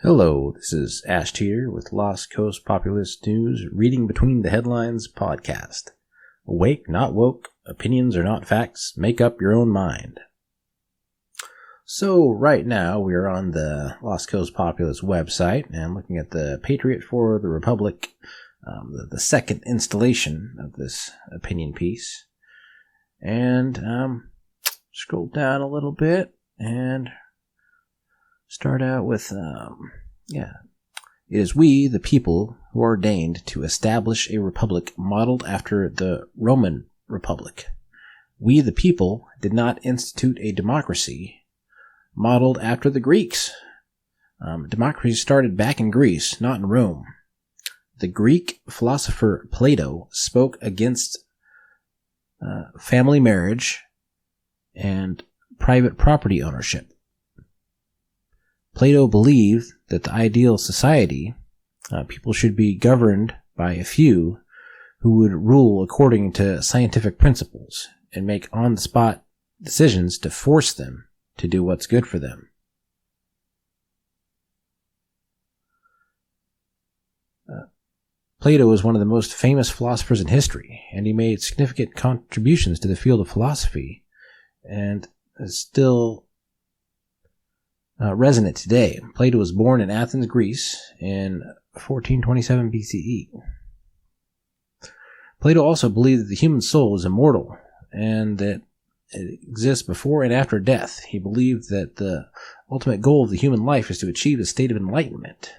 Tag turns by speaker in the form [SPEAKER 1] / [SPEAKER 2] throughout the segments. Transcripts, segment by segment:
[SPEAKER 1] Hello, this is Ash Teeter with Lost Coast Populist News, Reading Between the Headlines podcast. Awake, not woke, opinions are not facts, make up your own mind. So right now we are on the Lost Coast Populist website and looking at the Patriot for the Republic, the second installation of this opinion piece. And scroll down a little bit and start out with, It is we, the people, who are ordained to establish a republic modeled after the Roman Republic. We, the people, did not institute a democracy modeled after the Greeks. Democracy started back in Greece, not in Rome. The Greek philosopher Plato spoke against family marriage and private property ownership. Plato believed that the ideal society, people should be governed by a few who would rule according to scientific principles and make on-the-spot decisions to force them to do what's good for them. Plato was one of the most famous philosophers in history, and he made significant contributions to the field of philosophy, and is still resonant today. Plato was born in Athens, Greece in 1427 BCE. Plato also believed that the human soul is immortal and that it exists before and after death. He believed that the ultimate goal of the human life is to achieve a state of enlightenment.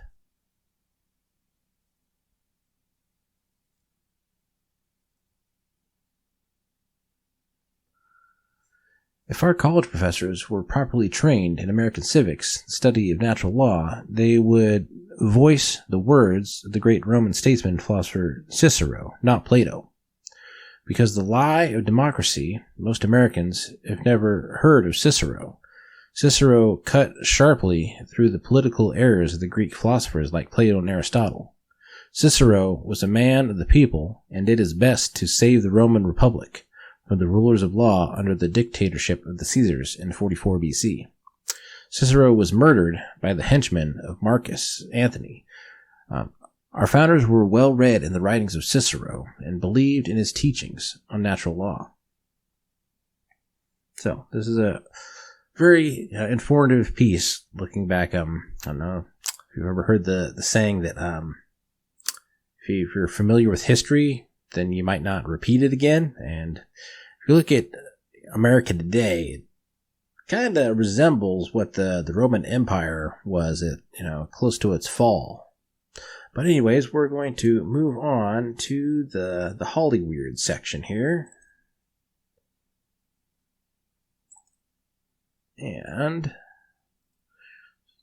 [SPEAKER 1] If our college professors were properly trained in American civics, the study of natural law, they would voice the words of the great Roman statesman and philosopher Cicero, not Plato. Because the lie of democracy, most Americans have never heard of Cicero. Cicero cut sharply through the political errors of the Greek philosophers like Plato and Aristotle. Cicero was a man of the people and did his best to save the Roman Republic from the rulers of law under the dictatorship of the Caesars in 44 BC. Cicero was murdered by the henchmen of Marcus Antony. Our founders were well read in the writings of Cicero and believed in his teachings on natural law. So, this is a very informative piece looking back. I don't know if you've ever heard the saying that if you're familiar with history, then you might not repeat it again. And if you look at America today, it kind of resembles what the Roman Empire was at, close to its fall. But anyways, we're going to move on to the Hollyweird section here. And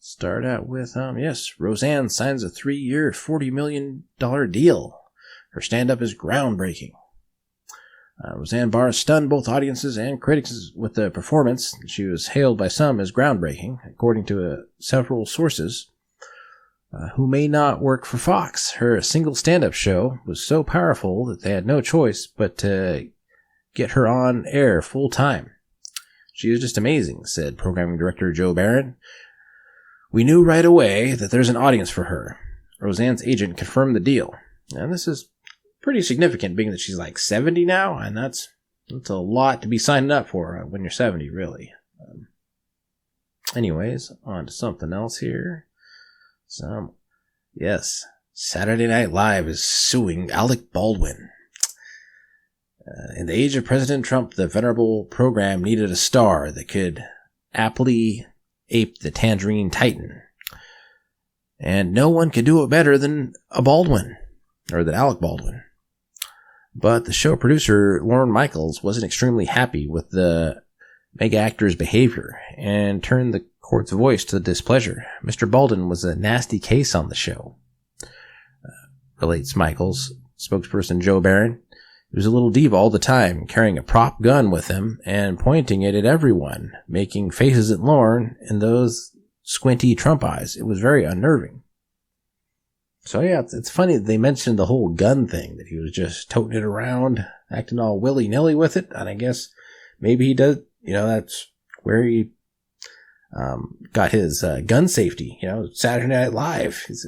[SPEAKER 1] start out with, Roseanne signs a 3-year, $40 million deal. Her stand-up is groundbreaking. Roseanne Barr stunned both audiences and critics with the performance. She was hailed by some as groundbreaking, according to several sources who may not work for Fox. Her single stand-up show was so powerful that they had no choice but to get her on air full-time. She is just amazing, said programming director Joe Barron. We knew right away that there's an audience for her. Roseanne's agent confirmed the deal. And this is pretty significant, being that she's like 70 now, and that's a lot to be signing up for when you're 70, really. Anyways, on to something else here. Saturday Night Live is suing Alec Baldwin. In the age of President Trump, the venerable program needed a star that could aptly ape the Tangerine Titan. And no one could do it better than Alec Baldwin. But the show producer, Lorne Michaels, wasn't extremely happy with the mega actor's behavior and turned the court's voice to displeasure. Mr. Baldwin was a nasty case on the show, relates Michaels. Spokesperson Joe Barron. He was a little diva all the time, carrying a prop gun with him and pointing it at everyone, making faces at Lorne and those squinty Trump eyes. It was very unnerving. So it's funny that they mentioned the whole gun thing, that he was just toting it around, acting all willy-nilly with it, and I guess maybe he does, that's where he got his gun safety, Saturday Night Live. He's,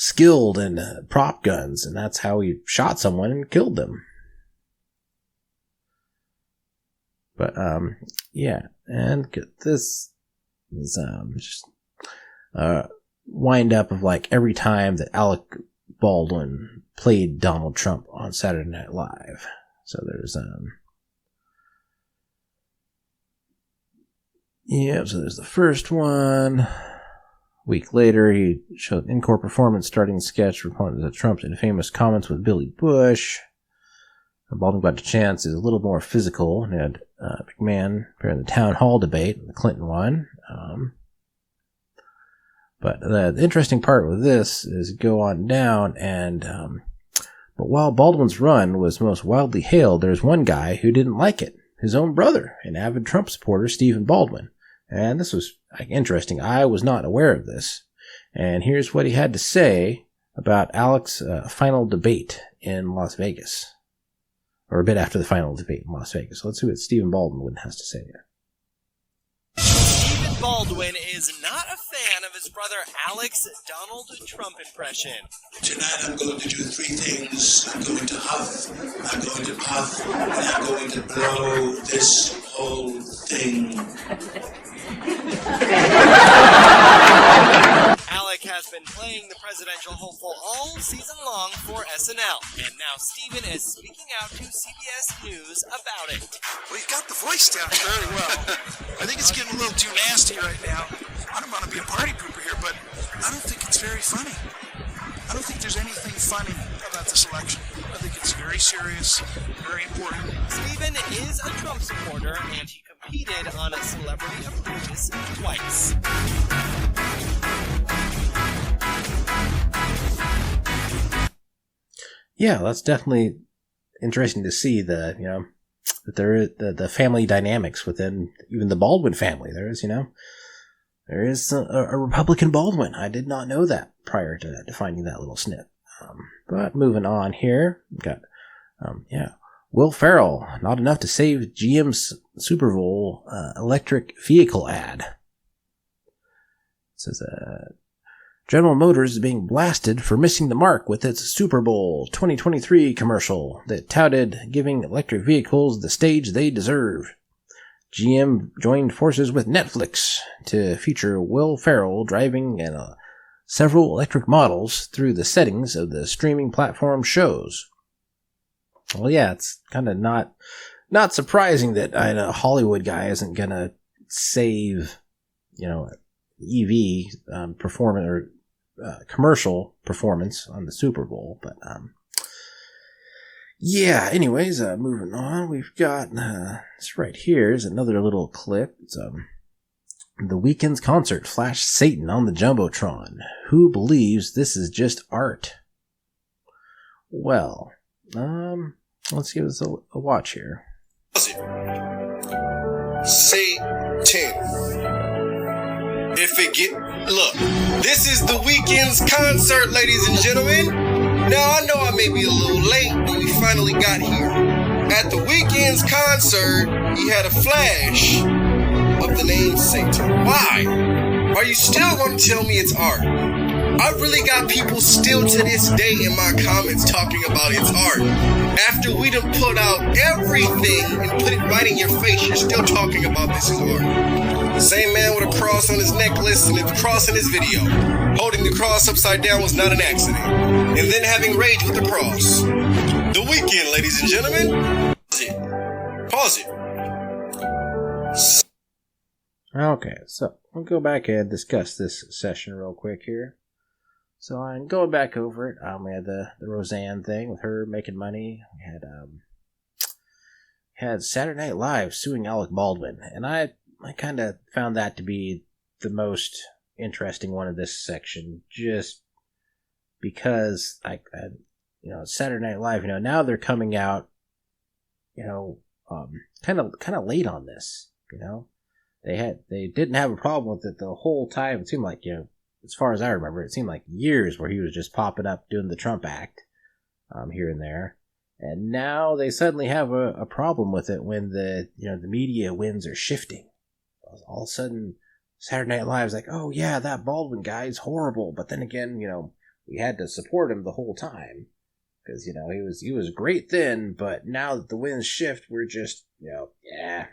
[SPEAKER 1] skilled in prop guns, and that's how he shot someone and killed them. But, yeah, and get this is, just, wind up of like every time that Alec Baldwin played Donald Trump on Saturday Night Live. So there's, so there's the first one. A week later, he showed an in-court performance starting sketch responding to Trump's infamous comments with Billy Bush. Baldwin got a chance is a little more physical, and had McMahon during the town hall debate, the Clinton one. But the interesting part with this is go on down, and but while Baldwin's run was most wildly hailed, there's one guy who didn't like it. His own brother, an avid Trump supporter, Steven Baldwin. And this was interesting. I was not aware of this. And here's what he had to say about Alec's final debate in Las Vegas. Or a bit after the final debate in Las Vegas. Let's see what Steven Baldwin has to say here.
[SPEAKER 2] Steven Baldwin is not a fan of his brother Alec's Donald Trump impression.
[SPEAKER 3] Tonight I'm going to do three things. I'm going to huff, I'm going to puff, and I'm going to blow this whole thing.
[SPEAKER 2] Alec has been playing the presidential hopeful all season long for SNL, and now Steven is speaking out to CBS News about it.
[SPEAKER 4] Well, you got the voice down very well. I think it's getting a little too nasty right now. I don't want to be a party pooper here, but I don't think it's very funny. I don't think there's anything funny about this election. I think it's very serious, very important.
[SPEAKER 2] Steven is a Trump supporter, and he competed on a Celebrity Apprentice twice.
[SPEAKER 1] Yeah, that's definitely interesting to see that there is the family dynamics within even the Baldwin family. There is a Republican Baldwin. I did not know that prior to finding that little snip. But moving on here, we've got, Will Ferrell, not enough to save GM's Super Bowl electric vehicle ad. It says, General Motors is being blasted for missing the mark with its Super Bowl 2023 commercial that touted giving electric vehicles the stage they deserve. GM joined forces with Netflix to feature Will Ferrell driving several electric models through the settings of the streaming platform shows. Well, yeah, it's kind of not surprising that a Hollywood guy isn't gonna save, EV performance or commercial performance on the Super Bowl, but anyways, moving on, we've got this right here is another little clip. It's The Weeknd's concert flashed Satan on the jumbotron. Who believes this is just art? Well, let's give this a watch here.
[SPEAKER 5] Satan. Look, this is The Weeknd's concert, ladies and gentlemen. Now, I know I may be a little late, but we finally got here. At The Weeknd's concert, he had a flash of the name Satan. Why? Are you still going to tell me it's art? I really got people still to this day in my comments talking about it's art. After we done put out everything and put it right in your face, you're still talking about this is art. Same man with a cross on his necklace and a cross in his video. Holding the cross upside down was not an accident. And then having rage with the cross. The Weeknd, ladies and gentlemen. Pause it.
[SPEAKER 1] Okay, so we'll go back and discuss this session real quick here. So I'm going back over it. We had the Roseanne thing with her making money. We had Saturday Night Live suing Alec Baldwin, and I kind of found that to be the most interesting one of this section, just because Saturday Night Live, now they're coming out, kind of late on this, They didn't have a problem with it the whole time. It seemed like, as far as I remember, it seemed like years where he was just popping up doing the Trump act here and there. And now they suddenly have a problem with it when the media winds are shifting. all of a sudden Saturday Night Live is like, oh yeah, that Baldwin guy is horrible. But then again, we had to support him the whole time. Because, he was great then, but now that the winds shift, we're just, yeah,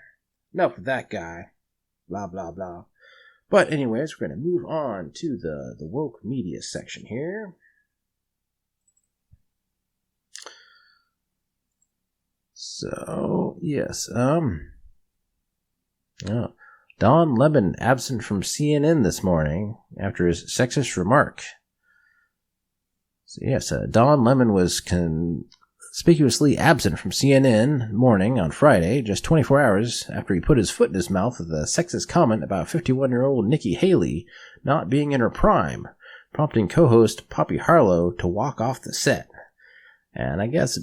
[SPEAKER 1] enough of that guy. Blah, blah, blah. But anyways, we're going to move on to the woke media section here. So, yes, Don Lemon absent from CNN this morning after his sexist remark. So yes, Don Lemon was conspicuously absent from CNN morning on Friday, just 24 hours after he put his foot in his mouth with a sexist comment about 51-year-old Nikki Haley not being in her prime, prompting co-host Poppy Harlow to walk off the set. And I guess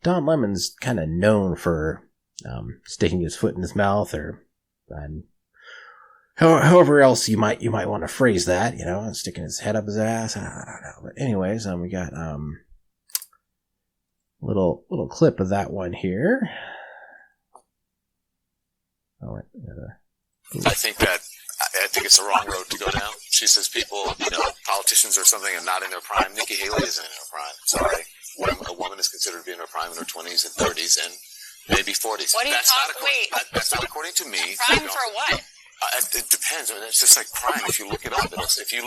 [SPEAKER 1] Don Lemon's kind of known for sticking his foot in his mouth, or however else you might want to phrase that, sticking his head up his ass. I don't know. But anyways, we got little clip of that one here. Oh, wait,
[SPEAKER 6] I think it's the wrong road to go down. She says people, politicians or something are not in their prime. Nikki Haley isn't in her prime. Sorry. A woman is considered to be in her prime in her 20s and 30s and maybe 40s.
[SPEAKER 7] What are you talking? Wait.
[SPEAKER 6] That's not according to me.
[SPEAKER 7] Prime for what?
[SPEAKER 6] It depends. I mean, it's just like prime. If you look it up, if you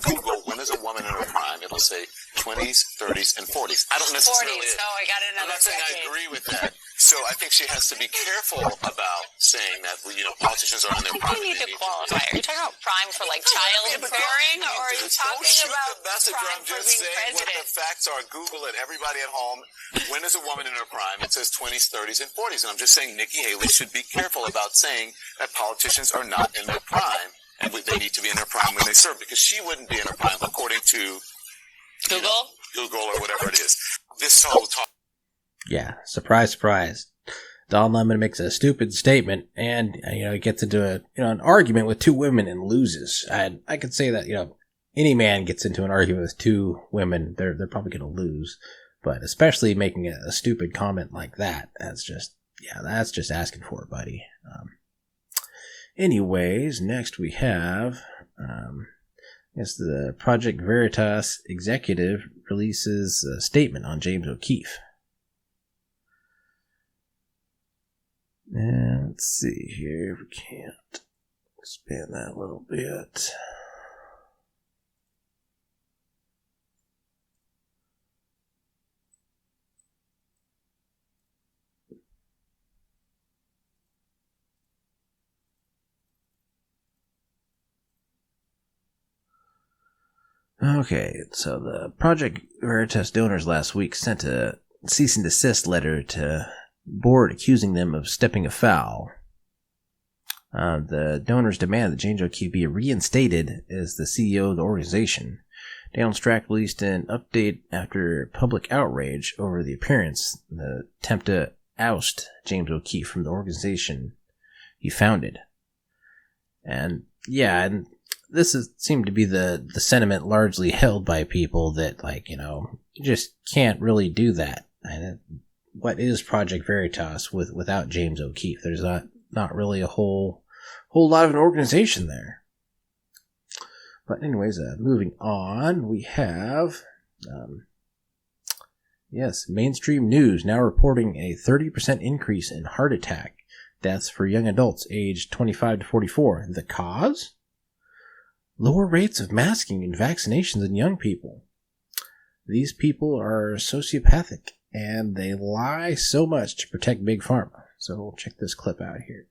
[SPEAKER 6] Google when is a woman in her prime, it'll say 20s, 30s, and 40s. I don't necessarily.
[SPEAKER 7] 40s. Oh, I got another.
[SPEAKER 6] I'm not saying
[SPEAKER 7] decade.
[SPEAKER 6] I agree with that. So I think she has to be careful about saying that politicians are in their prime.
[SPEAKER 7] You need to qualify. Are you talking about prime for like childbearing, or are you talking about prime for being
[SPEAKER 6] saying
[SPEAKER 7] president?
[SPEAKER 6] What the facts are. Google it. Everybody at home. When is a woman in her prime? It says 20s, 30s, and 40s. And I'm just saying Nikki Haley should be careful about saying that politicians are not in their prime and they need to be in their prime when they serve, because she wouldn't be in her prime according to Google or whatever it is. This whole talk.
[SPEAKER 1] Yeah, surprise, surprise. Don Lemon makes a stupid statement, and he gets into an argument with two women and loses. I could say that any man gets into an argument with two women, they're probably going to lose. But especially making a stupid comment like that, that's just asking for it, buddy. Anyways, next we have, the Project Veritas executive releases a statement on James O'Keefe. And let's see here if we can't expand that a little bit. Okay, so the Project Veritas donors last week sent a cease and desist letter to board accusing them of stepping afoul. The donors demand that James O'Keefe be reinstated as the CEO of the organization. Dale Strack released an update after public outrage over the appearance, the attempt to oust James O'Keefe from the organization he founded. And this seemed to be the sentiment largely held by people that, you just can't really do that. And what is Project Veritas without James O'Keefe? There's not really a whole lot of an organization there. But anyways, moving on, we have, mainstream news now reporting a 30% increase in heart attack deaths for young adults aged 25 to 44. The cause? Lower rates of masking and vaccinations in young people. These people are sociopathic, and they lie so much to protect Big Pharma. So we'll check this clip out here.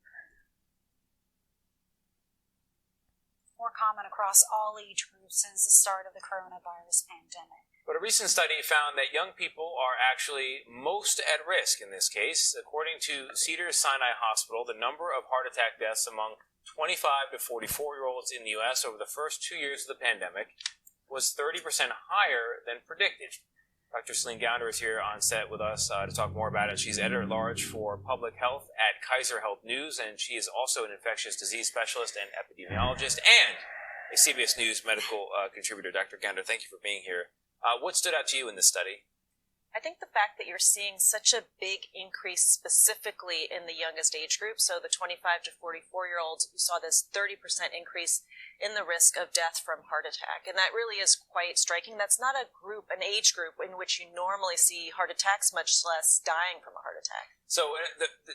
[SPEAKER 8] More common across all age groups since the start of the coronavirus pandemic.
[SPEAKER 9] But a recent study found that young people are actually most at risk in this case. According to Cedars-Sinai Hospital, the number of heart attack deaths among 25 to 44-year-olds in the U.S. over the first 2 years of the pandemic was 30% higher than predicted. Dr. Celine Gounder is here on set with us to talk more about it. She's editor-at-large for public health at Kaiser Health News, and she is also an infectious disease specialist and epidemiologist and a CBS News medical contributor. Dr. Gounder, thank you for being here. What stood out to you in this study?
[SPEAKER 10] I think the fact that you're seeing such a big increase specifically in the youngest age group, so the 25 to 44-year-olds, you saw this 30% increase in the risk of death from heart attack. And that really is quite striking. That's not an age group in which you normally see heart attacks, much less dying from a heart attack.
[SPEAKER 9] So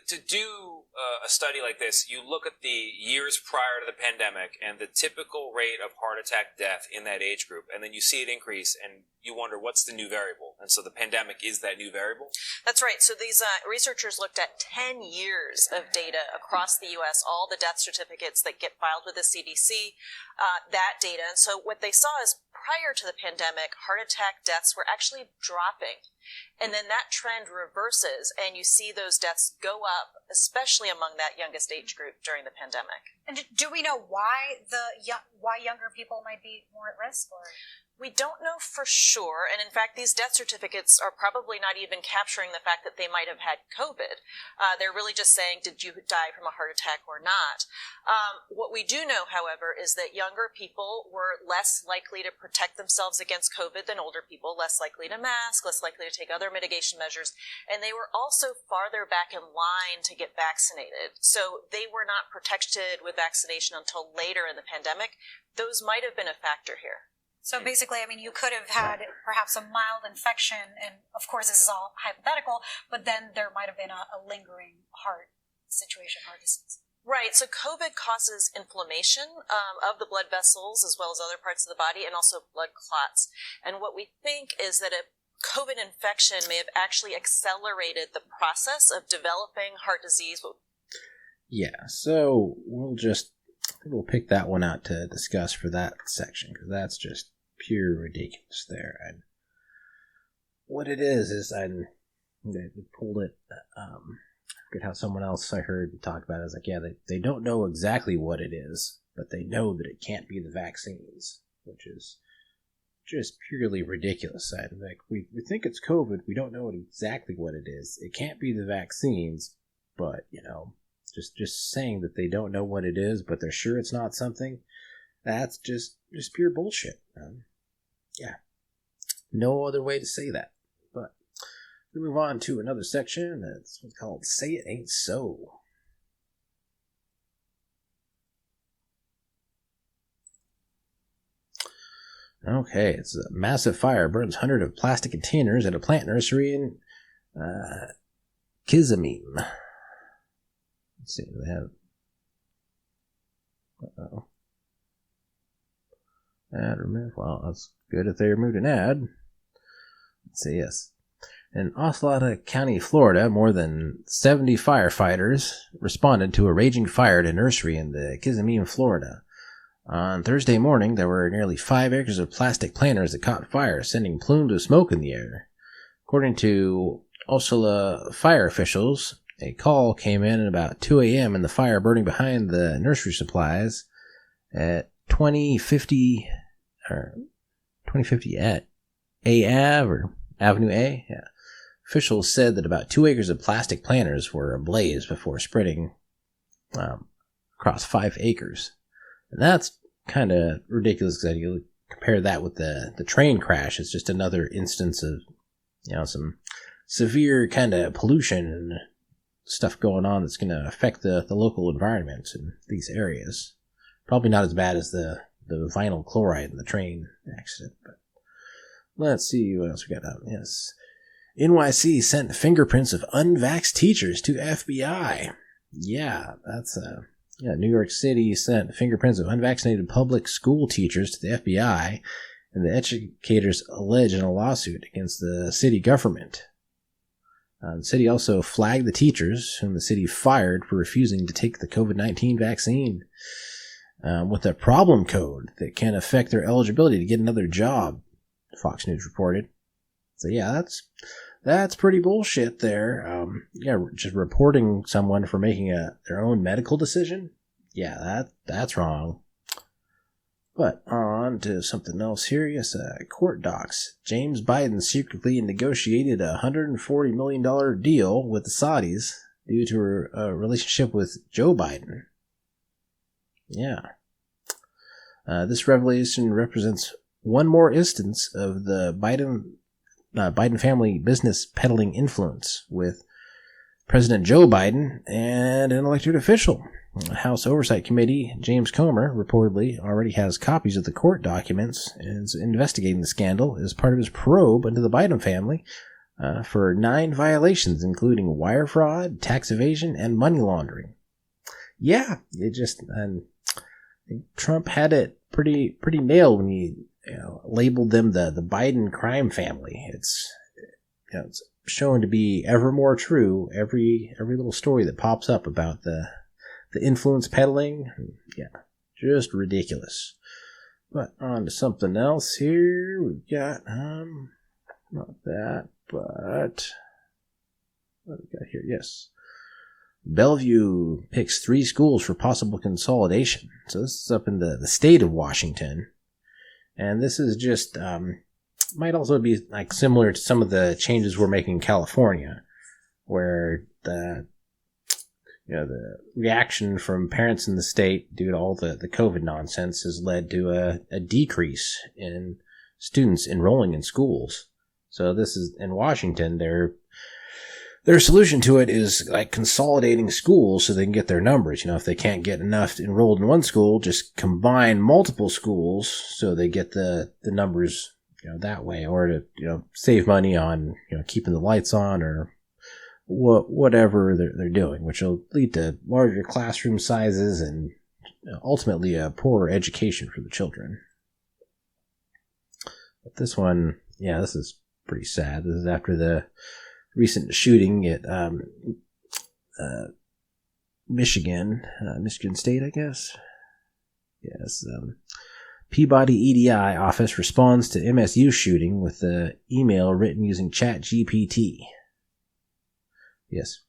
[SPEAKER 9] to do a study like this, you look at the years prior to the pandemic and the typical rate of heart attack death in that age group, and then you see it increase, and you wonder what's the new variable. And so the pandemic is that new variable?
[SPEAKER 10] That's right. So these researchers looked at 10 years of data across the U.S., all the death certificates that get filed with the CDC, that data. And so what they saw is prior to the pandemic, heart attack deaths were actually dropping. And then that trend reverses, and you see those deaths go up, especially among that youngest age group during the pandemic.
[SPEAKER 8] And do we know why why younger people might be more at risk? Or?
[SPEAKER 10] We don't know for sure, and in fact, these death certificates are probably not even capturing the fact that they might have had COVID. They're really just saying, did you die from a heart attack or not? What we do know, however, is that younger people were less likely to protect themselves against COVID than older people, less likely to mask, less likely to take other mitigation measures, and they were also farther back in line to get vaccinated. So they were not protected with vaccination until later in the pandemic. Those might have been a factor here.
[SPEAKER 8] So basically, I mean, you could have had perhaps a mild infection, and of course this is all hypothetical, but then there might have been a lingering heart situation, heart disease.
[SPEAKER 10] Right, so COVID causes inflammation of the blood vessels as well as other parts of the body, and also blood clots. And what we think is that a COVID infection may have actually accelerated the process of developing heart disease.
[SPEAKER 1] Yeah, so we'll pick that one out to discuss for that section, because that's just pure ridiculous there. And what it is I pulled it, I forget how someone else I heard talk about it. I was like, yeah, they don't know exactly what it is, but they know that it can't be the vaccines, which is just purely ridiculous. And like, we think it's COVID, we don't know exactly what it is. It can't be the vaccines, but, just saying that they don't know what it is, but they're sure it's not something, that's just pure bullshit. Yeah. No other way to say that. But we move on to another section that's what's called Say It Ain't So. Okay, it's a massive fire burns hundreds of plastic containers at a plant nursery in Kissimmee. Let's see, they have... Uh-oh. Ad remove. Well, that's good if they removed an ad. Let's see, yes. In Osalata County, Florida, more than 70 firefighters responded to a raging fire at a nursery in the Kissimmee, Florida. On Thursday morning, there were nearly 5 acres of plastic planters that caught fire, sending plumes of smoke in the air. According to Osala fire officials, a call came in at about 2 a.m. and the fire burning behind the nursery supplies at 2050 at A Ave or Avenue A. Yeah. Officials said that about 2 acres of plastic planters were ablaze before spreading across 5 acres. And that's kind of ridiculous because you compare that with the train crash. It's just another instance of, some severe kind of pollution and stuff going on that's going to affect the local environment in these areas. Probably not as bad as the vinyl chloride in the train accident, but let's see what else we got out. Yes. NYC sent fingerprints of unvaxxed teachers to FBI. Yeah, that's New York City sent fingerprints of unvaccinated public school teachers to the FBI, and the educators allege in a lawsuit against the city government. The city also flagged the teachers, whom the city fired for refusing to take the COVID-19 vaccine, with a problem code that can affect their eligibility to get another job, Fox News reported. So yeah, that's pretty bullshit there. Just reporting someone for making their own medical decision. Yeah, that's wrong. But on to something else here. Yes, court docs. James Biden secretly negotiated a $140 million deal with the Saudis due to a relationship with Joe Biden. Yeah. This revelation represents one more instance of the Biden Biden family business peddling influence with President Joe Biden and an elected official. House Oversight Committee James Comer reportedly already has copies of the court documents and is investigating the scandal as part of his probe into the Biden family for 9 violations, including wire fraud, tax evasion, and money laundering. Yeah, it just Trump had it pretty nailed when he labeled them the Biden crime family. It's shown to be ever more true every little story that pops up about the influence peddling. Yeah, just ridiculous. But on to something else here. We've got not that, but what do we got here? Yes. Bellevue picks 3 schools for possible consolidation. So this is up in the state of Washington. And this is just, might also be like similar to some of the changes we're making in California, where the reaction from parents in the state due to all the COVID nonsense has led to a decrease in students enrolling in schools. So this is in Washington. Their solution to it is like consolidating schools so they can get their numbers. If they can't get enough enrolled in one school, just combine multiple schools so they get the numbers, that way, or to, save money on, keeping the lights on or whatever they're doing, which will lead to larger classroom sizes and ultimately a poorer education for the children. But this one, this is pretty sad. This is after the recent shooting at Michigan State, I guess. Yes. Peabody EDI office responds to MSU shooting with the email written using ChatGPT. Yes.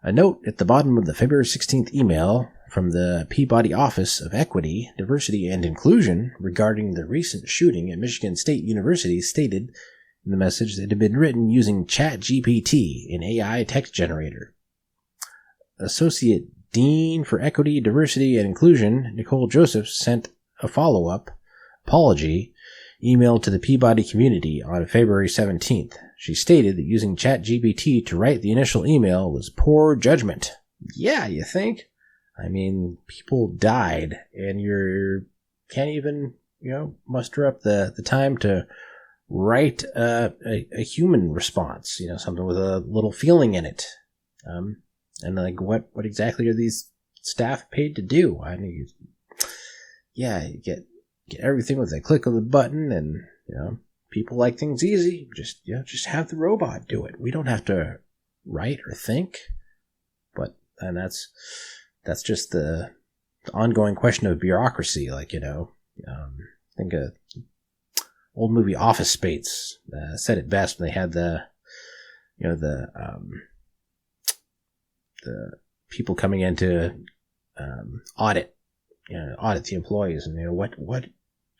[SPEAKER 1] A note at the bottom of the February 16th email from the Peabody Office of Equity, Diversity, and Inclusion regarding the recent shooting at Michigan State University stated in the message that it had been written using ChatGPT, an AI text generator. Associate Dean for Equity, Diversity, and Inclusion, Nicole Joseph, sent a follow-up apology email to the Peabody community on February 17th. She stated that using ChatGPT to write the initial email was poor judgment. Yeah, you think? I mean, people died, and you can't even, muster up the time to write a human response, something with a little feeling in it. And like, what exactly are these staff paid to do? I mean, you get everything with a click of the button, and people like things easy. Just have the robot do it. We don't have to write or think. And that's just the ongoing question of bureaucracy. Like, I think old movie Office Space said it best when they had the people coming in to audit the employees, and what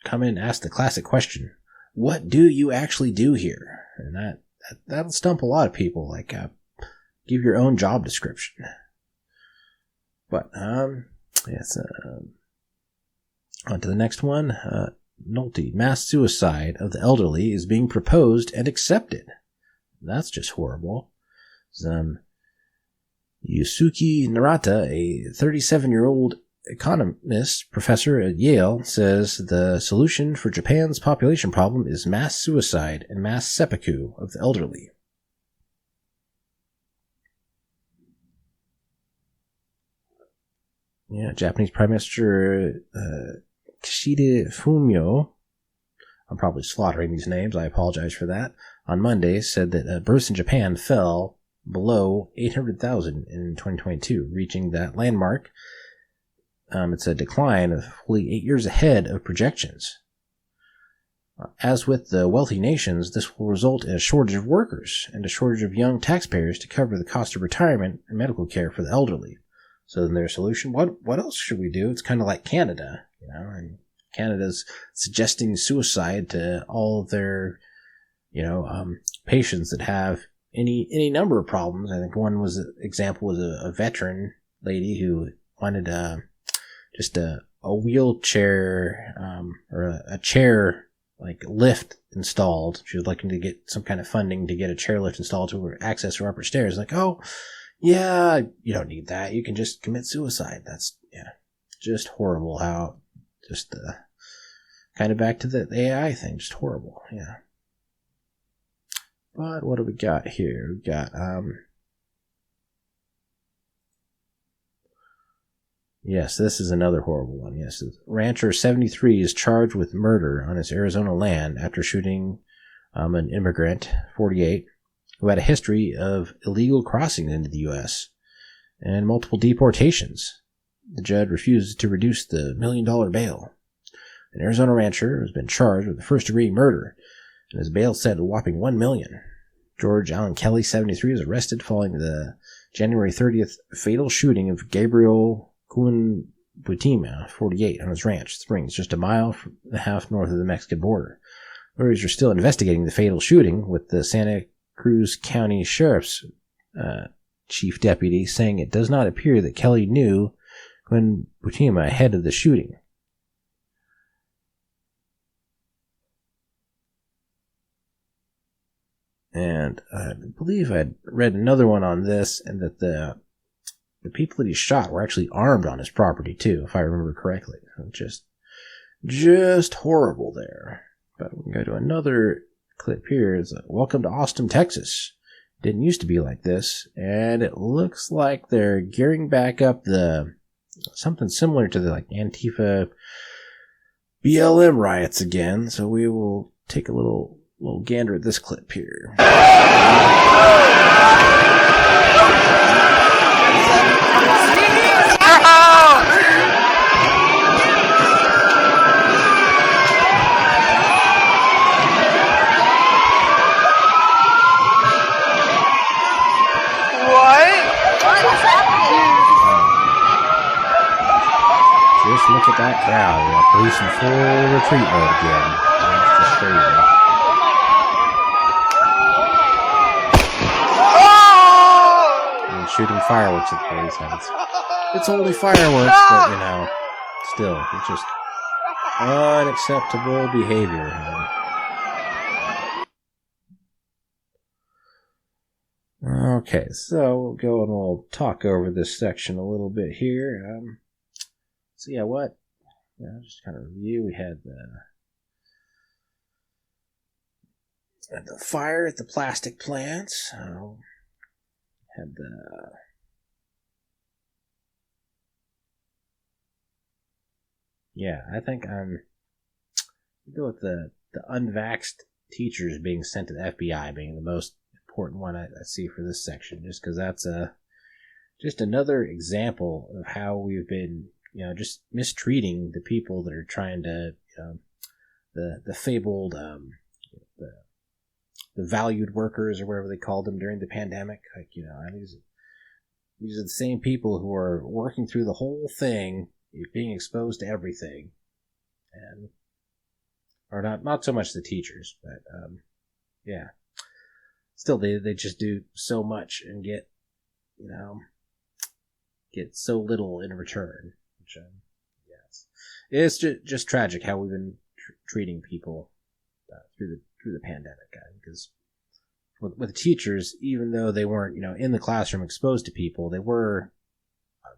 [SPEAKER 1] come in and ask the classic question: what do you actually do here? And that'll stump a lot of people. Like, give your own job description. But yes. On to the next one. Nolte, mass suicide of the elderly is being proposed and accepted. That's just horrible. Yusuke Narata, a 37-year-old economist professor at Yale, says the solution for Japan's population problem is mass suicide and mass seppuku of the elderly. Yeah, Japanese Prime Minister Kishida Fumio, I'm probably slaughtering these names, I apologize for that, on Monday said that births in Japan fell below 800,000 in 2022, reaching that landmark. It's a decline of fully 8 years ahead of projections. As with the wealthy nations, this will result in a shortage of workers and a shortage of young taxpayers to cover the cost of retirement and medical care for the elderly. So then their solution, what else should we do? It's kind of like Canada, and Canada's suggesting suicide to all of their, patients that have any number of problems. I think one example was a veteran lady who wanted just a wheelchair or a chair like lift installed. She was looking to get some kind of funding to get a chairlift installed to her access her upper stairs. Like, oh, yeah, you don't need that. You can just commit suicide. That's, just horrible how, just kind of back to the AI thing, just horrible, yeah. But what do we got here? We got, yes, this is another horrible one. Yes, rancher 73 is charged with murder on his Arizona land after shooting an immigrant, 48, who had a history of illegal crossing into the U.S. and multiple deportations. The judge refused to reduce the $1 million bail. An Arizona rancher has been charged with first-degree murder, and his bail set at a whopping $1 million. George Allen Kelly, 73, was arrested following the January 30th fatal shooting of Gabriel Butima, 48, on his ranch, Springs, just a mile and a half north of the Mexican border. Authorities are still investigating the fatal shooting, with the Santa Cruz County Sheriff's chief deputy saying it does not appear that Kelly knew Gwen Butima ahead of the shooting. And I believe I'd read another one on this, and that the people that he shot were actually armed on his property too, if I remember correctly. Just horrible there. But we can go to another clip here. It's welcome to Austin, Texas. Didn't used to be like this, and it looks like they're gearing back up something similar to the Antifa BLM riots again. So we will take a little gander at this clip here. Just look at that crowd. We have police in full retreat mode again. That's just crazy. And shooting fireworks at police. It's only fireworks, but still, it's just unacceptable behavior. Okay, so we'll go and we'll talk over this section a little bit here. So yeah, just kind of review. We had the fire at the plastic plants. Had I think we go with the unvaxxed teachers being sent to the FBI being the most important one I see for this section, just because that's just another example of how we've been just mistreating the people that are trying to the fabled the valued workers or whatever they called them during the pandemic. These are the same people who are working through the whole thing, being exposed to everything, and or not so much the teachers, but still they just do so much and get so little in return, which it's just tragic how we've been treating people through the pandemic, because with teachers, even though they weren't in the classroom exposed to people, they were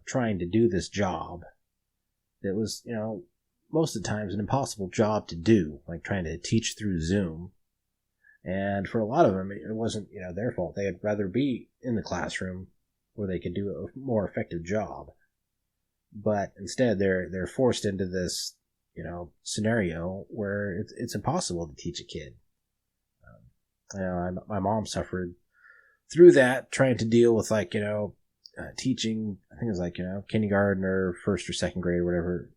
[SPEAKER 1] trying to do this job that was most of the times an impossible job to do, like trying to teach through Zoom. And for a lot of them, it wasn't their fault. They'd rather be in the classroom where they could do a more effective job, but instead they're forced into this scenario where it's impossible to teach a kid. My mom suffered through that, trying to deal with teaching. I think it was kindergarten or first or second grade or whatever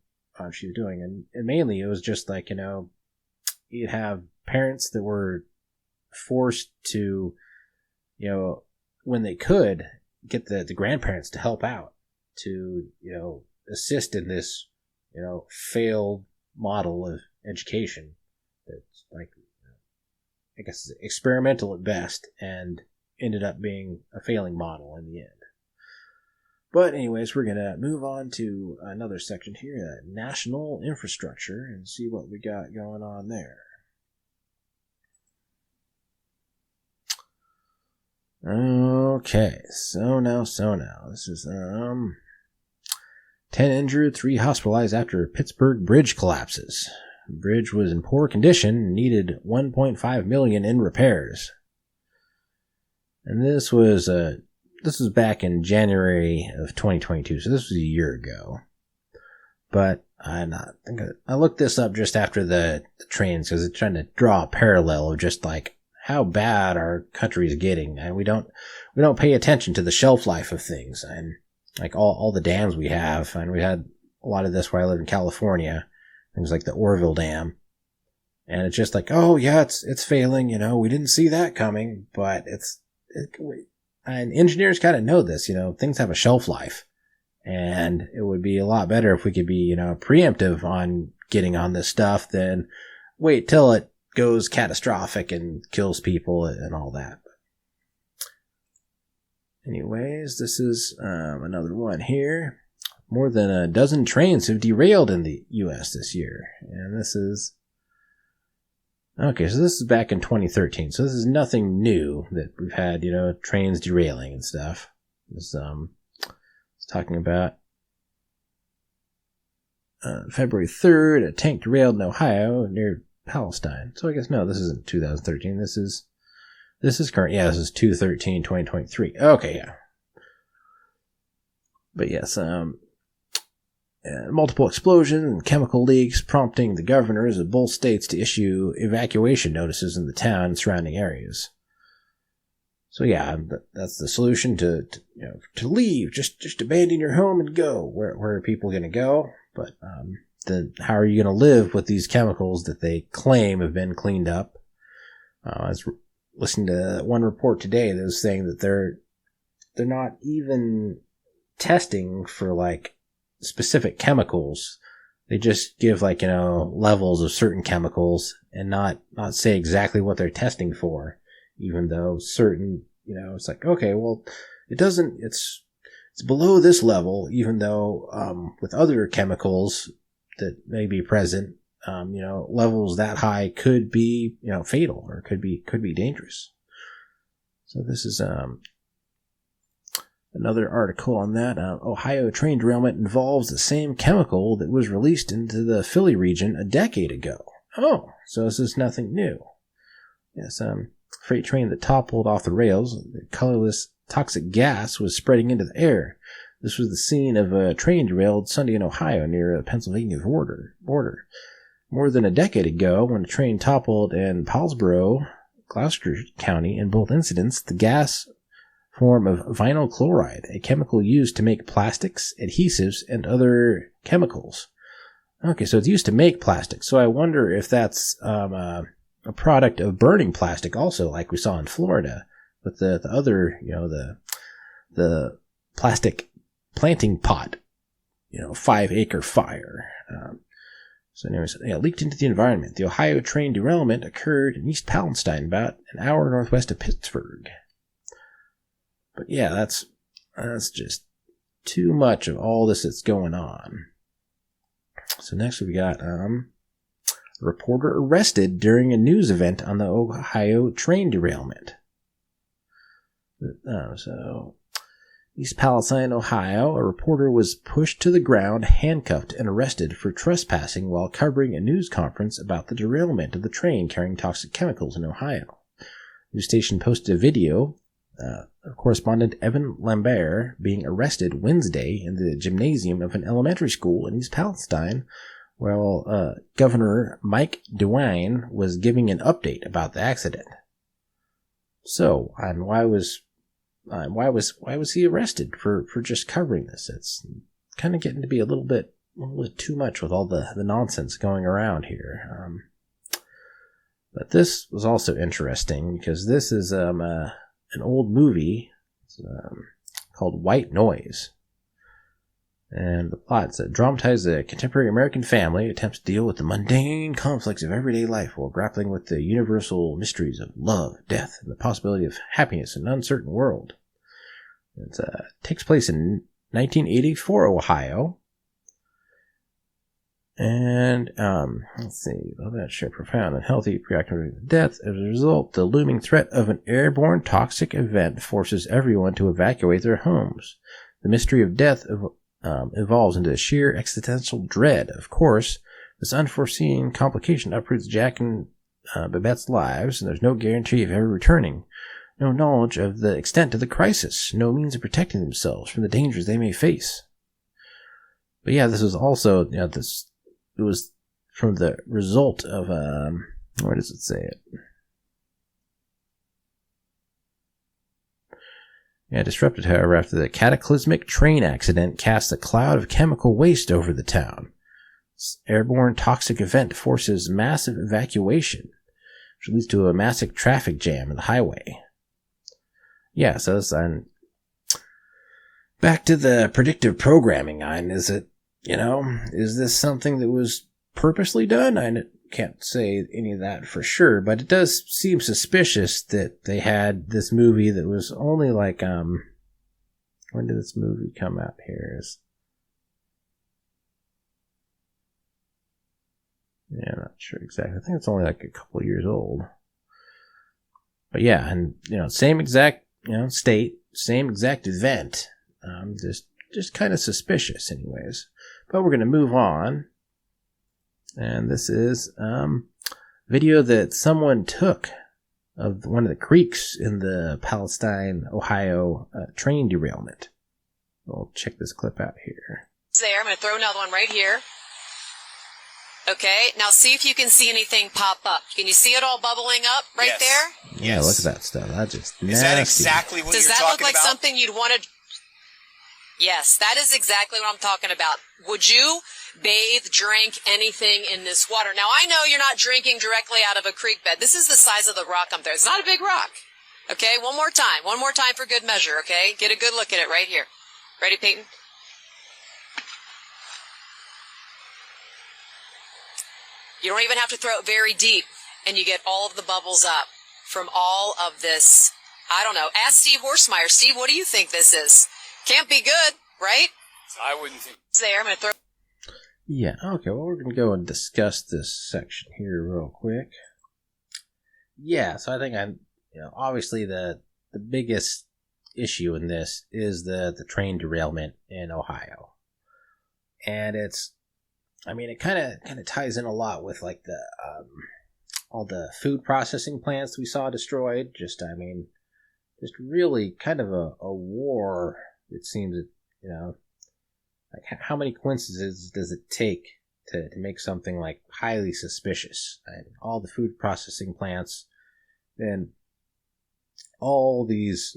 [SPEAKER 1] she was doing, and mainly it was just you'd have parents that were forced to when they could get the grandparents to help out to assist in this failed model of education that's I guess experimental at best and ended up being a failing model in the end. But anyways, we're going to move on to another section here, national infrastructure, and see what we got going on there. Okay, so now. This is, 10 injured, 3 hospitalized after Pittsburgh bridge collapses. The bridge was in poor condition and needed $1.5 million in repairs. And this was back in January of 2022, so this was a year ago. But I looked this up just after the trains because it's trying to draw a parallel of just like how bad our country is getting, and we don't pay attention to the shelf life of things, and like all the dams we have, and we had a lot of this where I live in California, things like the Oroville Dam, and it's just like, oh yeah, it's failing, we didn't see that coming, but and engineers kind of know this, things have a shelf life, and it would be a lot better if we could be, preemptive on getting on this stuff than wait till it goes catastrophic and kills people and all that. Anyways, this is another one here. More than a dozen trains have derailed in the U.S. this year. And this is... Okay, so this is back in 2013. So this is nothing new that we've had, trains derailing and stuff. This it's talking about February 3rd, a tank derailed in Ohio near Palestine. So I guess no, this isn't 2013. This is current. Yeah, this is 2/13/2023. Okay, yeah. But yes, multiple explosions and chemical leaks prompting the governors of both states to issue evacuation notices in the town and surrounding areas. So yeah, that's the solution to leave. Just abandon your home and go. Where are people going to go? But then how are you going to live with these chemicals that they claim have been cleaned up? I was listening to one report today that was saying that they're not even testing for like specific chemicals. They just give like, levels of certain chemicals and not say exactly what they're testing for, even though certain, it's like, okay, well, it's below this level, even though, with other chemicals that may be present, levels that high could be, fatal or could be dangerous. So this is, another article on that. Ohio train derailment involves the same chemical that was released into the Philly region a decade ago. Oh, so this is nothing new. Yes, freight train that toppled off the rails, the colorless toxic gas was spreading into the air. This was the scene of a train derailed Sunday in Ohio near the Pennsylvania border. More than a decade ago, when a train toppled in Paulsboro, Gloucester County, in both incidents, the gas form of vinyl chloride, a chemical used to make plastics, adhesives, and other chemicals. Okay, so it's used to make plastic. So I wonder if that's a product of burning plastic also, like we saw in Florida with the other, the plastic planting pot, 5-acre fire. So anyways, leaked into the environment. The Ohio train derailment occurred in East Palestine, about an hour northwest of Pittsburgh. But yeah, that's just too much of all this that's going on. So next we got a reporter arrested during a news event on the Ohio train derailment. So East Palestine, Ohio, a reporter was pushed to the ground, handcuffed, and arrested for trespassing while covering a news conference about the derailment of the train carrying toxic chemicals in Ohio. The news station posted a video of correspondent Evan Lambert being arrested Wednesday in the gymnasium of an elementary school in East Palestine while Governor Mike DeWine was giving an update about the accident. So, and why was he arrested for just covering this? It's kind of getting to be a little bit too much with all the nonsense going around here. But this was also interesting because this is an old movie called White Noise. And the plot dramatizes a contemporary American family attempts to deal with the mundane conflicts of everyday life while grappling with the universal mysteries of love, death, and the possibility of happiness in an uncertain world. It takes place in 1984 Ohio. And, let's see, that share profound and healthy preoccupied with death. As a result, the looming threat of an airborne toxic event forces everyone to evacuate their homes. The mystery of death evolves into sheer existential dread. Of course, this unforeseen complication uproots Jack and Babette's lives, and there's no guarantee of ever returning. No knowledge of the extent of the crisis. No means of protecting themselves from the dangers they may face. But yeah, this was also, it was from the result of, where does it say it? Yeah, disrupted, however, after the cataclysmic train accident cast a cloud of chemical waste over the town. This airborne toxic event forces massive evacuation, which leads to a massive traffic jam in the highway. Yeah, so back to the predictive programming, is it, is this something that was purposely done? I can't say any of that for sure, but it does seem suspicious that they had this movie that was only like, when did this movie come out here? Yeah, I'm not sure exactly. I think it's only like a couple of years old. But yeah, and, same exact, state, same exact event. Just kind of suspicious anyways. But we're going to move on. And this is video that someone took of one of the creeks in the Palestine, Ohio train derailment. We'll check this clip out here.
[SPEAKER 11] There, I'm going to throw another one right here. Okay, now see if you can see anything pop up. Can you see it all bubbling up right there?
[SPEAKER 1] Yeah, look at that stuff. That's just nasty.
[SPEAKER 2] Is that exactly what you're talking about?
[SPEAKER 11] Does that look like something you'd want to... Yes, that is exactly what I'm talking about. Would you bathe, drink anything in this water? Now, I know you're not drinking directly out of a creek bed. This is the size of the rock up there. It's not a big rock. Okay, one more time for good measure, okay? Get a good look at it right here. Ready, Peyton? You don't even have to throw it very deep, and you get all of the bubbles up from all of this. I don't know. Ask Steve Horsemeyer. Steve, what do you think this is? Can't be good, right?
[SPEAKER 2] I wouldn't think.
[SPEAKER 11] It's there. I'm going to throw.
[SPEAKER 1] Yeah, okay. Well, we're going to go and discuss this section here real quick. Yeah, so I think obviously the biggest issue in this is the train derailment in Ohio. And it kind of ties in a lot with like the all the food processing plants we saw destroyed. Just really kind of a war. It seems that like how many coincidences does it take to make something like highly suspicious? And all the food processing plants, and all these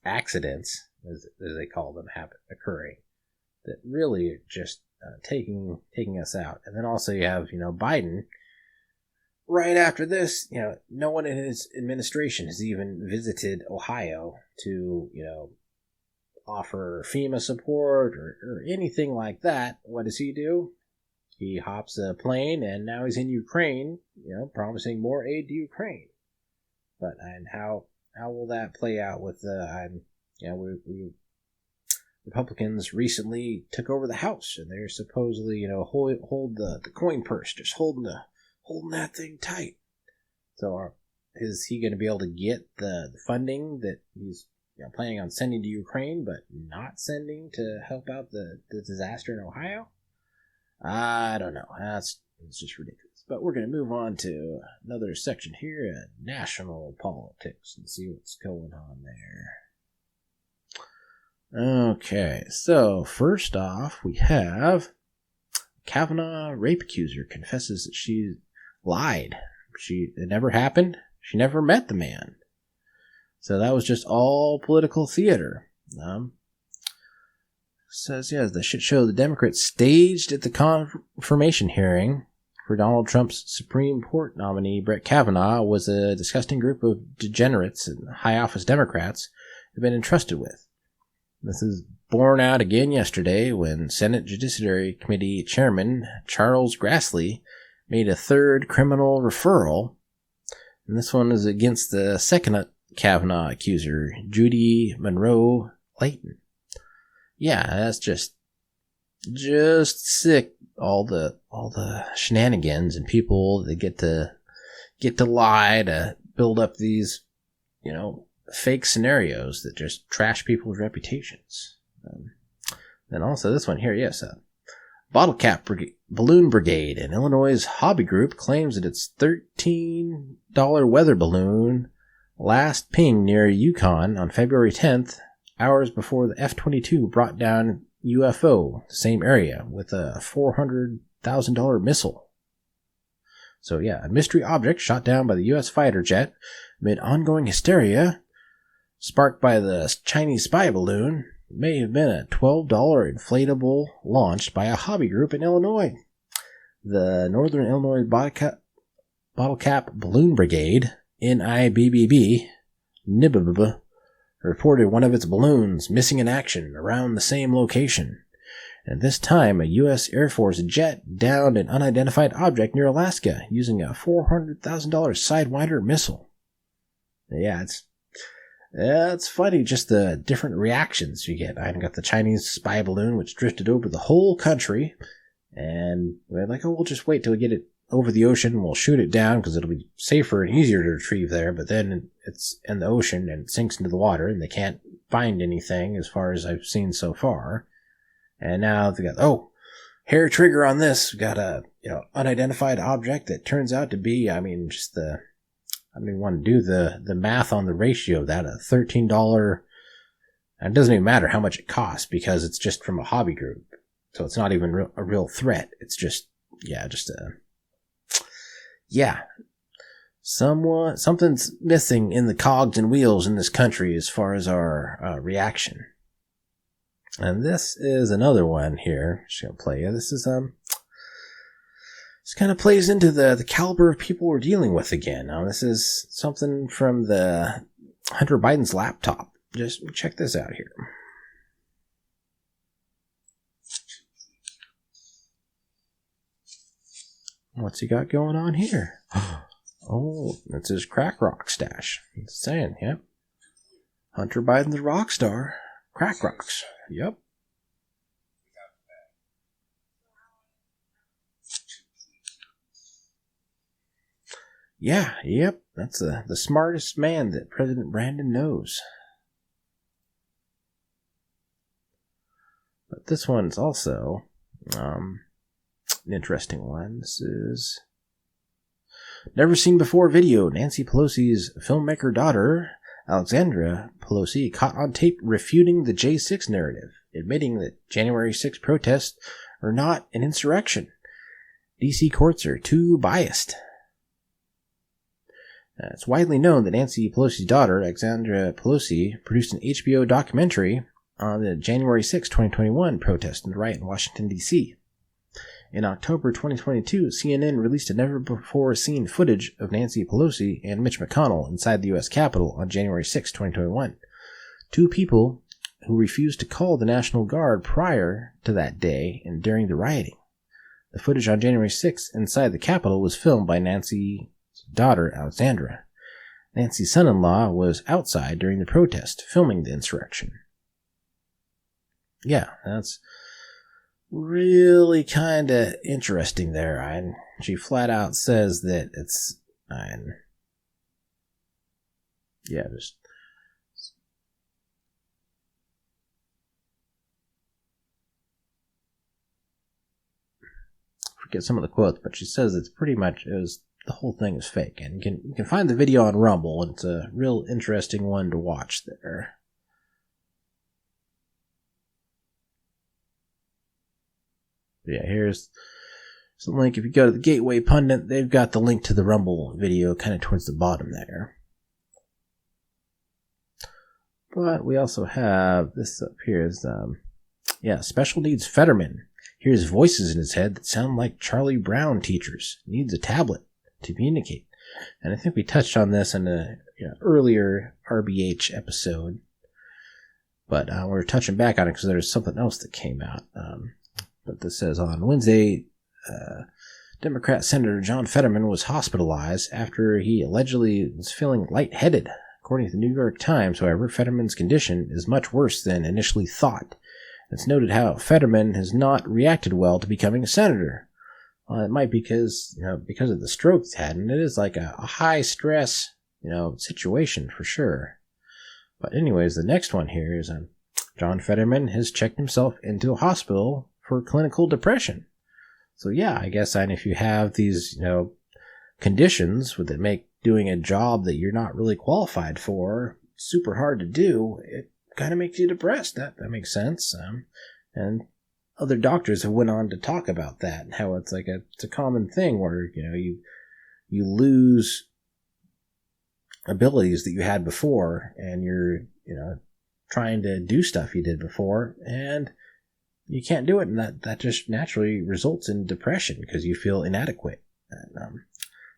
[SPEAKER 1] accidents, as they call them, occurring that really are just taking us out. And then also you have Biden. Right after this, no one in his administration has even visited Ohio to offer FEMA support or anything like that. What does he do? He hops a plane and now he's in Ukraine, promising more aid to Ukraine. And how will that play out with we Republicans recently took over the House, and they're supposedly, hold the coin purse, just holding that thing tight. So is he going to be able to get the funding that he's planning on sending to Ukraine, but not sending to help out the disaster in Ohio? I don't know. It's just ridiculous. But we're going to move on to another section here at national politics and see what's going on there. Okay, so first off, we have Kavanaugh rape accuser confesses that she lied. It never happened. She never met the man. So that was just all political theater. Says, the shit show the Democrats staged at the confirmation hearing for Donald Trump's Supreme Court nominee Brett Kavanaugh was a disgusting group of degenerates and high office Democrats have been entrusted with. This is borne out again yesterday when Senate Judiciary Committee Chairman Charles Grassley made a third criminal referral, and this one is against the second Kavanaugh accuser, Judy Monroe Layton. Yeah, that's just sick all the shenanigans and people that get to lie to build up these, fake scenarios that just trash people's reputations. Then also this one here, yes, Bottle Cap Balloon Brigade, an Illinois hobby group, claims that its $13 weather balloon last pinged near Yukon on February 10th, hours before the F-22 brought down UFO, the same area, with a $400,000 missile. So yeah, a mystery object shot down by the U.S. fighter jet amid ongoing hysteria sparked by the Chinese spy balloon may have been a $12 inflatable launched by a hobby group in Illinois. The Northern Illinois Bottle Cap Balloon Brigade, NIBBB, NIBBB, reported one of its balloons missing in action around the same location. And this time, a U.S. Air Force jet downed an unidentified object near Alaska using a $400,000 Sidewinder missile. Yeah, it's funny, just the different reactions you get. I've got the Chinese spy balloon, which drifted over the whole country, and we're like, we'll just wait till we get it over the ocean, and we'll shoot it down, because it'll be safer and easier to retrieve there, but then it's in the ocean, and it sinks into the water, and they can't find anything, as far as I've seen so far. And now they got, hair trigger on this. We got a, unidentified object that turns out to be, I don't even want to do the math on the ratio of that. A $13, and it doesn't even matter how much it costs, because it's just from a hobby group. So it's not even a real threat. It's just something's missing in the cogs and wheels in this country as far as our reaction. And this is another one here. Just gonna play you. This is this kind of plays into the caliber of people we're dealing with again. Now this is something from the Hunter Biden's laptop. Just check this out here. What's he got going on here? Oh, it's his crack rock stash. It's saying, yep. Hunter Biden's a rock star. Crack rocks. Yep. Yeah, yep. That's the smartest man that President Brandon knows. But this one's also an interesting one. This is never seen before video. Nancy Pelosi's filmmaker daughter, Alexandra Pelosi, caught on tape refuting the J6th narrative, admitting that January 6th protests are not an insurrection. DC courts are too biased. It's widely known that Nancy Pelosi's daughter, Alexandra Pelosi, produced an HBO documentary on the January 6, 2021 protest and riot in Washington, D.C. In October 2022, CNN released a never-before-seen footage of Nancy Pelosi and Mitch McConnell inside the U.S. Capitol on January 6, 2021. Two people who refused to call the National Guard prior to that day and during the rioting. The footage on January 6 inside the Capitol was filmed by Nancy's daughter, Alexandra. Nancy's son-in-law was outside during the protest, filming the insurrection. Yeah, that's really kind of interesting there. And she flat out says that it's... just... forget some of the quotes, but she says it's pretty much... the whole thing is fake. And you can find the video on Rumble, and it's a real interesting one to watch there. Yeah, here's the link. If you go to the Gateway Pundit, they've got the link to the Rumble video kind of towards the bottom there. But we also have this up here is, special needs Fetterman hears voices in his head that sound like Charlie Brown teachers. Needs a tablet to communicate. And I think we touched on this in a earlier RBH episode. But we're touching back on it because there's something else that came out. But this says on Wednesday, Democrat Senator John Fetterman was hospitalized after he allegedly was feeling lightheaded. According to the New York Times, however, Fetterman's condition is much worse than initially thought, It's noted how Fetterman has not reacted well to becoming a senator. It might be because of the stroke he's had, and it is like a high stress, situation for sure. But anyways, the next one here is John Fetterman has checked himself into a hospital for clinical depression. So yeah, I guess if you have these, conditions that make doing a job that you're not really qualified for super hard to do, it kind of makes you depressed. That makes sense. And other doctors have went on to talk about that and how it's like it's a common thing where, you lose abilities that you had before and you're, trying to do stuff you did before and you can't do it. And that just naturally results in depression because you feel inadequate. And,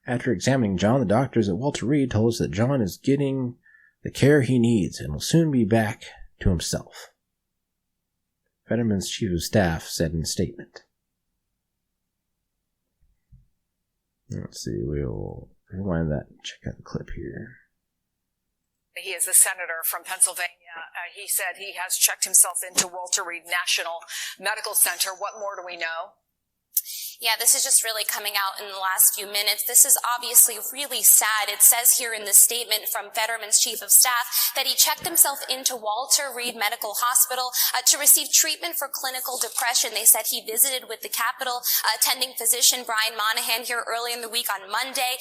[SPEAKER 1] after examining John, the doctors at Walter Reed told us that John is getting the care he needs and will soon be back to himself. Fetterman's chief of staff said in a statement. Let's see, we'll rewind that and check out the clip here.
[SPEAKER 12] He is the senator from Pennsylvania. He said he has checked himself into Walter Reed National Medical Center. What more do we know?
[SPEAKER 13] Yeah, this is just really coming out in the last few minutes. This is obviously really sad. It says here in the statement from Fetterman's chief of staff that he checked himself into Walter Reed Medical Hospital to receive treatment for clinical depression. They said he visited with the Capitol attending physician Brian Monahan here early in the week on Monday,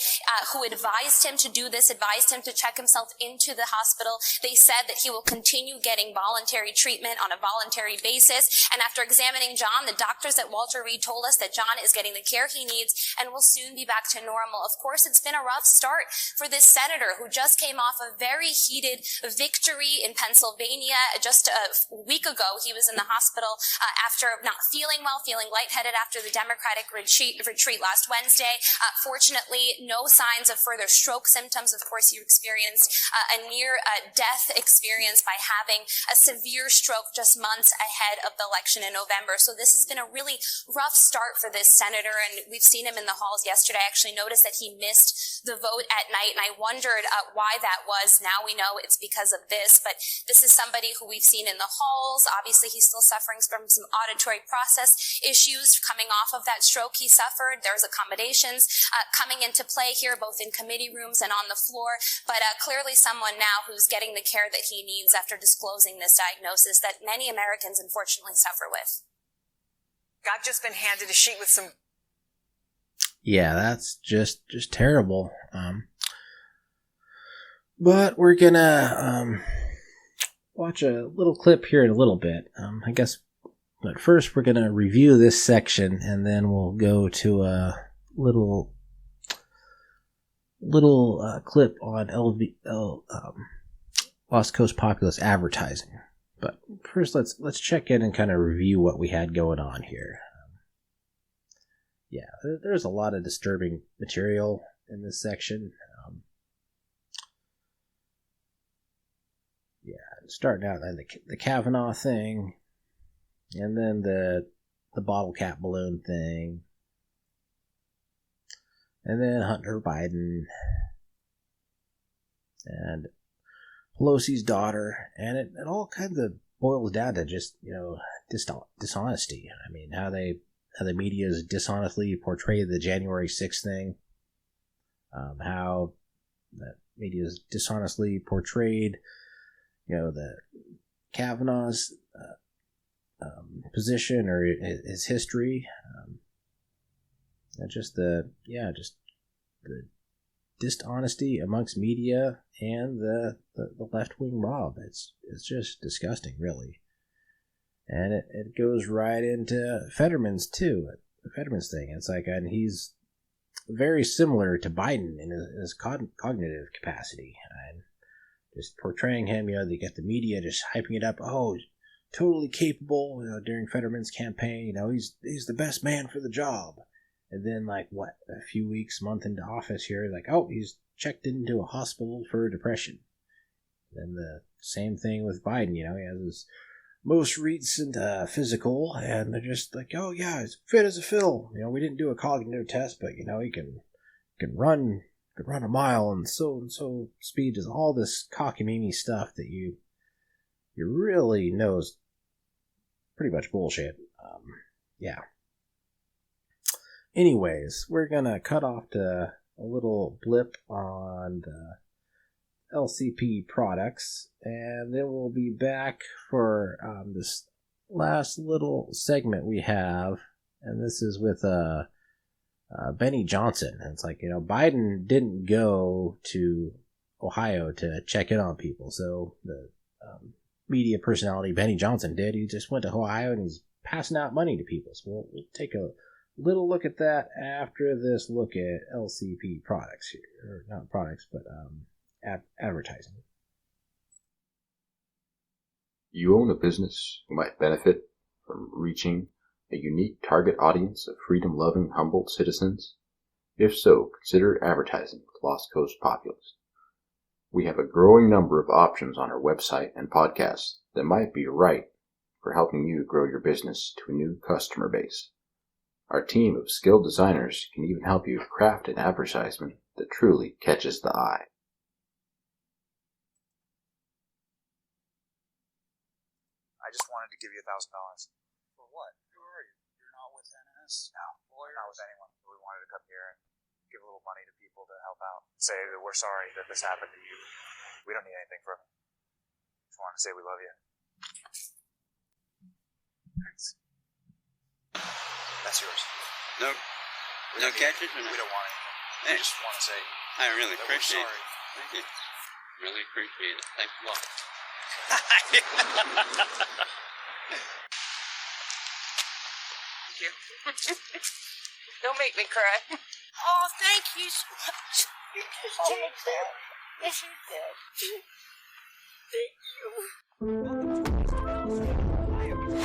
[SPEAKER 13] who advised him to do this, advised him to check himself into the hospital. They said that he will continue getting voluntary treatment on a voluntary basis. And after examining John, the doctors at Walter Reed told us that John is getting the care he needs and will soon be back to normal. Of course, it's been a rough start for this senator who just came off a very heated victory in Pennsylvania. Just a week ago, he was in the hospital after not feeling well, feeling lightheaded after the Democratic retreat last Wednesday. Fortunately, no signs of further stroke symptoms. Of course, you experienced a near-death experience by having a severe stroke just months ahead of the election in November. So this has been a really rough start for this senator, and we've seen him in the halls yesterday. I actually noticed that he missed the vote at night, and I wondered why that was. Now we know it's because of this, but this is somebody who we've seen in the halls. Obviously, he's still suffering from some auditory process issues coming off of that stroke he suffered. There's accommodations coming into play here, both in committee rooms and on the floor, but clearly someone now who's getting the care that he needs after disclosing this diagnosis that many Americans unfortunately suffer with.
[SPEAKER 12] I've just been handed a sheet with some.
[SPEAKER 1] Yeah, that's just terrible. But we're gonna watch a little clip here in a little bit. I guess, but first we're gonna review this section, and then we'll go to a little clip on Lost Coast Populist advertising. But first, let's check in and kind of review what we had going on here. Yeah, there's a lot of disturbing material in this section. Starting out the Kavanaugh thing, and then the bottle cap balloon thing, and then Hunter Biden, and Pelosi's daughter, and it all kind of boils down to just, dishonesty. I mean, how the media has dishonestly portrayed the January 6th thing, how the media has dishonestly portrayed, the Kavanaugh's position or his history, and just the dishonesty amongst media and the left-wing mob. It's just disgusting, really. And it goes right into Fetterman's too. The Fetterman's thing. It's like, and he's very similar to Biden in his cognitive capacity, and just portraying him. They get the media just hyping it up. Oh, totally capable. During Fetterman's campaign, he's the best man for the job. And then, a few weeks, month into office here, he's checked into a hospital for depression. Then the same thing with Biden, he has his most recent physical, and they're just like, oh yeah, he's fit as a fiddle. We didn't do a cognitive test, but he can run a mile and so speed. Is all this cockamamie stuff that you really knows pretty much bullshit. Yeah. Anyways, we're gonna cut off to a little blip on the LCP products, and then we'll be back for this last little segment we have, and this is with Benny Johnson. And it's like, Biden didn't go to Ohio to check in on people, so the media personality Benny Johnson did. He just went to Ohio and he's passing out money to people. So we'll take a little look at that after this look at LCP products here, or not products, but advertising.
[SPEAKER 14] You own a business who might benefit from reaching a unique target audience of freedom-loving Humboldt citizens? If so, consider advertising with Lost Coast Populist. We have a growing number of options on our website and podcast that might be right for helping you grow your business to a new customer base. Our team of skilled designers can even help you craft an advertisement that truly catches the eye.
[SPEAKER 15] I just wanted to give you $1,000.
[SPEAKER 4] For what? Who are you? You're not with NS?
[SPEAKER 15] No,
[SPEAKER 4] Lawyers?
[SPEAKER 15] not with anyone. We wanted to come here and give a little money to people to help out. Say that we're sorry that this happened to you. We don't need anything from you. Just wanted to say we love you.
[SPEAKER 4] Thanks.
[SPEAKER 15] That's yours.
[SPEAKER 16] No catches?
[SPEAKER 15] We don't want anything.
[SPEAKER 16] Hey,
[SPEAKER 15] We just want to say
[SPEAKER 16] I really
[SPEAKER 15] that
[SPEAKER 16] appreciate
[SPEAKER 15] we're sorry.
[SPEAKER 16] it. Thank you. Really appreciate it. Thanks a lot.
[SPEAKER 17] Thank you. Don't make me cry. Oh, thank you so much. You just changed that. Yes, you did. Thank you.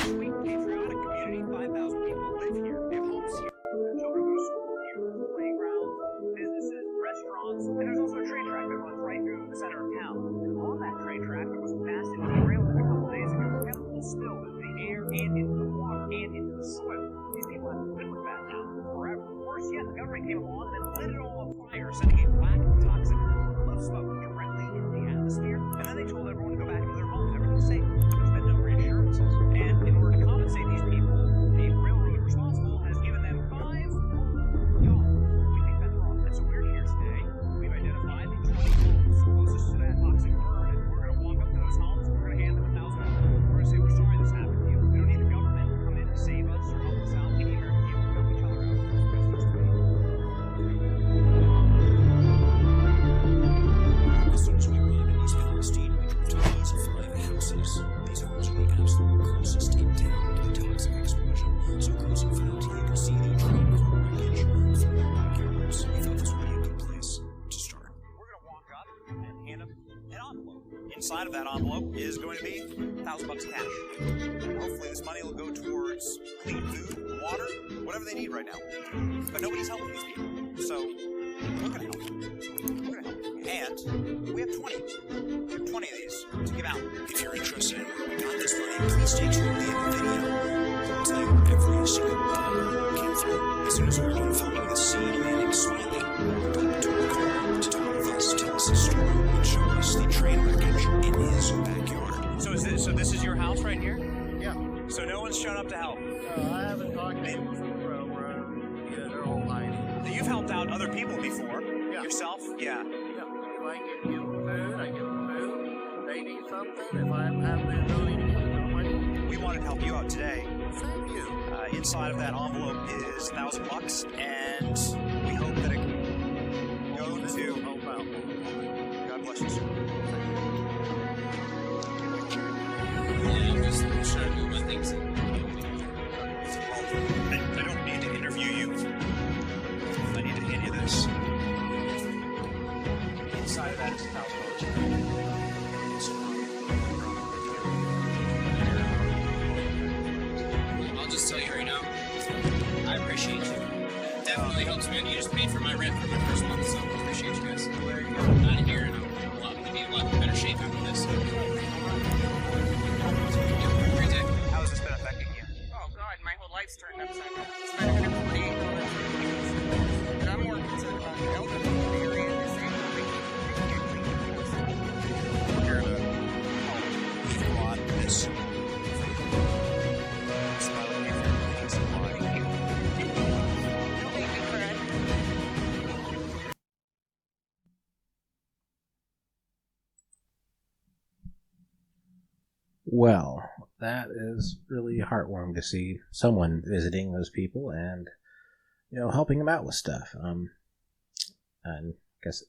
[SPEAKER 2] Sweet patriotic community. 5,000 people live here. They have homes here. Their children go to school here. Playgrounds, businesses, restaurants, and there's also a train track that runs right through the center of town. And on that train track, there was a massive derailment a couple days ago. Chemicals spilled into the air and into the water and into the soil. These people have to live with that now forever. Worse yet, the government came along and then lit it all on fire, sending a black toxic plume of smoke directly into the atmosphere. And then they told everyone to go back into their homes. Everything's safe. But there's been no reassurances. And in order to compensate these people, the railroad responsible has given them $5 million. We think that's wrong. And so we're here today. We've identified the 20 homes closest to that toxic burn, and we're going to walk up to those homes and we're going to hand them $1,000. We're going to say we're sorry this happened to you. We don't need the government to come in and save us or help us out. We need our people to help each other out.
[SPEAKER 18] As soon as we were in East Palestine, we drove to these 5 houses. These homes are the absolute closest in town to the toxic explosion. So close, in fact, you can see the train car wreckage from their backyards. We thought this would be a good place to start.
[SPEAKER 2] We're going to walk up and hand them an envelope. Inside of that envelope is going to be $1,000 cash. And hopefully this money will go towards clean food, water, whatever they need right now. But nobody's helping these people. So we're going to help them. We're going to help them. And we have 20. We have 20 of these to give out.
[SPEAKER 18] If you're interested in where we got this money, please stay tuned to the end of the video. We'll tell you where every single dollar came from. As soon as we're done filming this scene, a man named Smiley walked up to our car to talk with us, tell us his story, and show us the train wreckage in his backyard.
[SPEAKER 2] So this is your house right here?
[SPEAKER 4] Yeah.
[SPEAKER 2] So no one's shown up to help?
[SPEAKER 4] I haven't talked to people from the railroad. Yeah, they're all hiding.
[SPEAKER 2] You've helped out other people before.
[SPEAKER 4] Yeah.
[SPEAKER 2] Yourself? Yeah.
[SPEAKER 4] If I can give them food, I give them food. If they need something, if I have the ability to give them money.
[SPEAKER 2] We wanted to help you out today.
[SPEAKER 4] Thank you.
[SPEAKER 2] Inside of that envelope is $1,000, and we hope that it can go to help out. God bless you, sir.
[SPEAKER 9] Yeah, I'm just trying to move my things in.
[SPEAKER 2] I don't need to interview you. I need to hand you this. Inside of that is $1,000.
[SPEAKER 9] I'll just tell you right now, I appreciate you. It definitely helps me. You just paid for my rent for my first month, so I appreciate you guys. I'm out of here, and I'm going to be in a lot better shape after this. Great day.
[SPEAKER 2] How has this been affecting you?
[SPEAKER 17] Oh, God, my whole life's turned upside down. It's been $148. But I'm more concerned about the elderly in the area and the same way we keep
[SPEAKER 18] We're here to help people on this.
[SPEAKER 1] Well, that is really heartwarming to see someone visiting those people and, helping them out with stuff. And I guess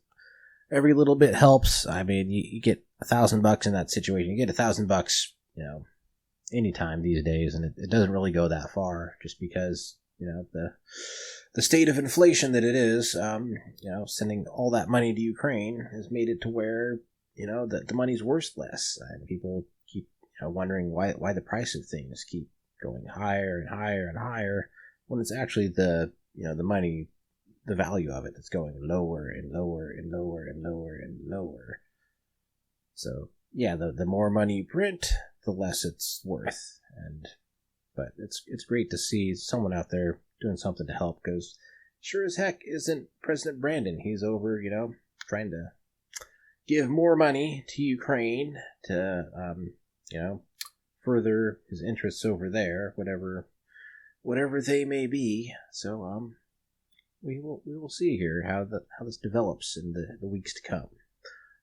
[SPEAKER 1] every little bit helps. I mean, you get $1,000 in that situation. You get $1,000, anytime these days, and it doesn't really go that far, just because the state of inflation that it is. Sending all that money to Ukraine has made it to where that the money's worth less, and people keep wondering why the price of things keep going higher and higher and higher, when it's actually the money, the value of it, that's going lower and lower and lower and lower and lower. So yeah, the more money you print, the less it's worth. But it's great to see someone out there doing something to help, because sure as heck isn't President Brandon. He's over, trying to give more money to Ukraine to, further his interests over there, whatever they may be. So, we will see here how this develops in the weeks to come.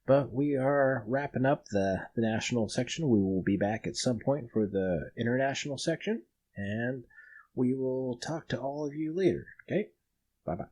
[SPEAKER 1] But we are wrapping up the national section. We will be back at some point for the international section, and we will talk to all of you later. Okay? Bye-bye.